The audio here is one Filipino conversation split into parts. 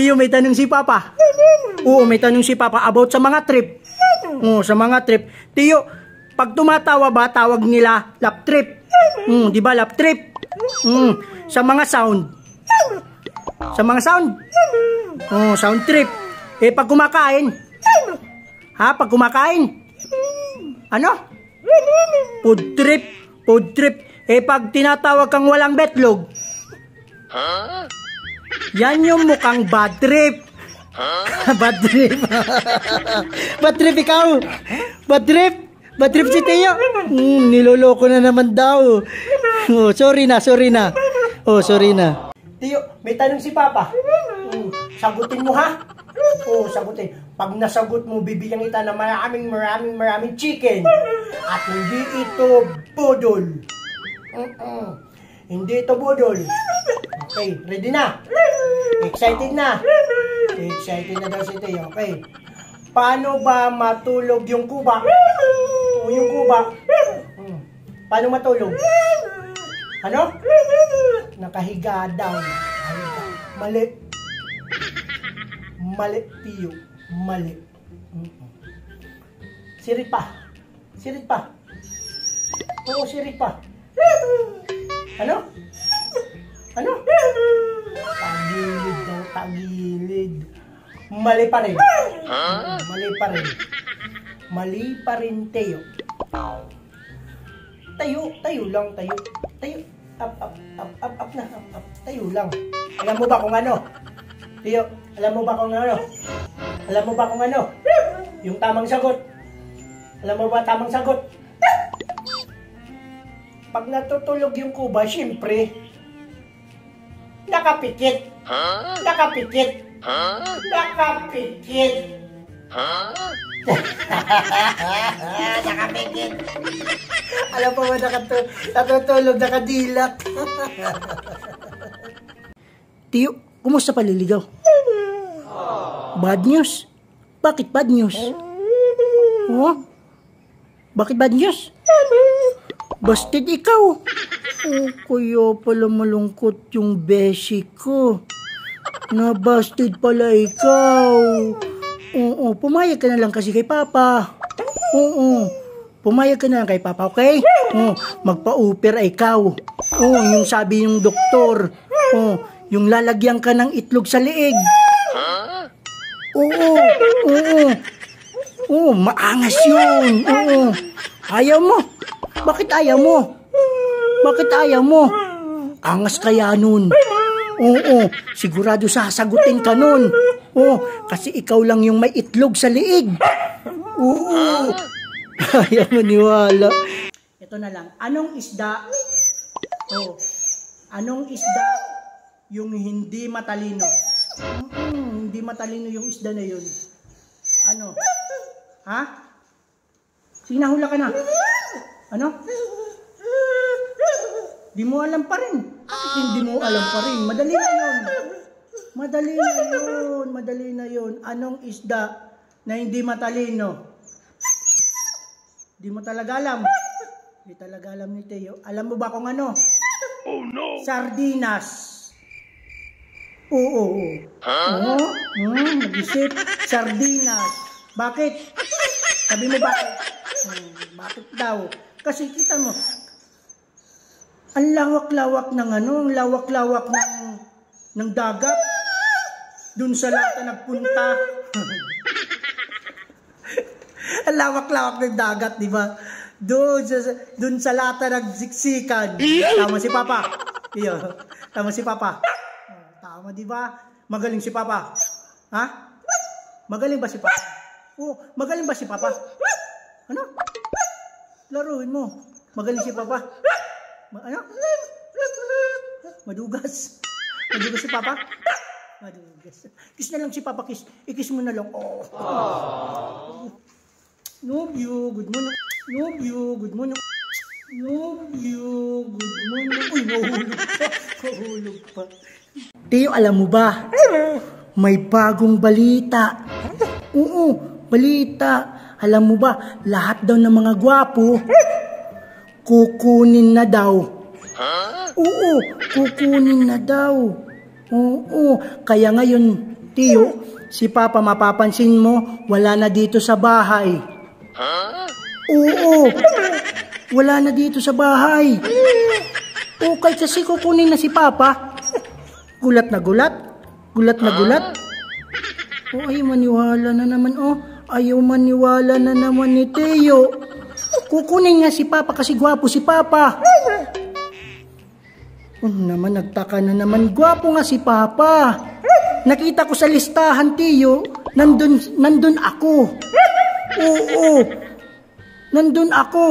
Tiyo, may tanong si Papa. Oo, may tanong si Papa about sa mga trip. Oo, sa mga trip. Tiyo, pag tumatawa ba, tawag nila lap trip. Di ba, lap trip? Sa mga sound. Sa mga sound? Oo, sound trip. Eh, pag kumakain? Ha, pag kumakain? Ano? Food trip. Food trip. Eh, pag tinatawag kang walang betlog? Yan yung mukhang bad trip. Bad trip. Bad trip ikaw. Bad trip. Bad trip si Teo. Niloloko na naman daw. Oh, sorry na, sorry na. Oh, sorry na. Teo, may tanong si Papa. Sagutin mo ha? Oh, sagutin. Pag nasagot mo, bibigyan kita ng maraming chicken. At hindi ito budol. Hindi ito budol. Okay, ready na? Excited na? Excited na daw si Teo. Okay. Paano ba matulog yung kuba? O yung kuba? Paano matulog? Ano? Nakahiga daw. Mali. Mali, Teo. Mali. Sirit pa. Sirit pa. Oo, sirit pa. Ano? Ano? Tagilid daw, tagilid. Mali pa rin. Mali pa rin. Mali pa rin, Teo. Tayo, tayo lang, tayo. Tayo. Up na, up. Tayo lang. Alam mo ba kung ano? Teo, alam mo ba kung ano? Alam mo ba kung ano? Yung tamang sagot. Alam mo ba tamang sagot? Pag natutulog yung kuba, syempre, nakapikit. Nakapikit. Nakapikit. Nakapikit. Alam mo ba natutulog, nakadilat. Tiyo, kumusta paliligaw? Bad news? Bakit bad news? Oh? Bakit bad news? Busted ikaw. Oh, kaya pala malungkot yung beshi ko. Na-busted pala ikaw. Oo, pumayag ka na lang kasi kay Papa. Oo, pumayag ka na lang kay Papa, okay? Oo, magpa-opera ikaw. Oo, yung sabi yung doktor. Oo, yung lalagyan ka ng itlog sa liig. Oo, oo. Oo, maangas yun. Oo. Ayaw mo. Bakit ayaw mo? Bakit ayaw mo? Angas kaya nun. Oo, sigurado sasagutin ka nun. Oo, kasi ikaw lang yung may itlog sa liig. Oo. Ayaw maniwala. Ito na lang. Anong isda? Oh, anong isda yung hindi matalino? Hindi matalino yung isda na yun. Ano? Ha? Sinahula ka na. Ano? Di mo alam pa rin. Hindi mo alam pa rin. Madali na yun. Madali na yun. Madali na yun. Anong isda na hindi matalino? Di mo talaga alam. Di talaga alam ni Teo. Alam mo ba kung ano? Oh no! Sardinas. Oo. Huh? Nag-isip. Sardinas. Bakit? Sabi mo bakit? Bakit daw? Kasi kita mo, ang lawak-lawak ng ano, ang lawak-lawak ng dagat. Dun sa lata nagpunta. Ang lawak-lawak ng dagat, di ba? Dun sa lata nagsiksikan. Tama si Papa. Iyo, tama si Papa. Tama, di ba? Magaling si Papa. Ha? Magaling ba si Papa? Oh, magaling ba si Papa? Ano? Laruin mo. Magaling si Papa. Ano? Madugas. Madugas si Papa? Madugas. Kiss na lang si Papa, kiss. I-kiss mo na lang. Oh. Love you. Good morning. Love you. Good morning. Love you. Good morning. Uy, nahulog pa. Nahulog pa. Teo, alam mo ba? May bagong balita. Oo, balita. Alam mo ba, lahat daw ng mga gwapo, kukunin na daw. Oo, kukunin na daw. Oo, kaya ngayon, Tiyo, si Papa mapapansin mo, wala na dito sa bahay. Oo, wala na dito sa bahay. Okay, kasi kukunin na si Papa. Gulat na gulat. Gulat na gulat. Oh, ayaw maniwala na naman. Oh, ayaw maniwala na naman ni Teo. Kukunin nga si Papa kasi gwapo si Papa. Naman, nagtaka na naman. Gwapo nga si Papa. Nakita ko sa listahan, Teo. Nandun ako. Oo. Nandun ako.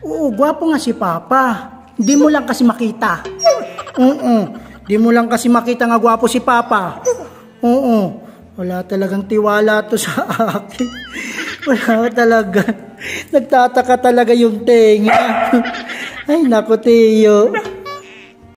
Oo, gwapo nga si Papa. Di mo lang kasi makita. Di mo lang kasi makita nga gwapo si Papa. Oo. Wala talagang tiwala to sa akin. Wala talaga. Nagtataka talaga yung tenga. Ay, naku, Teo.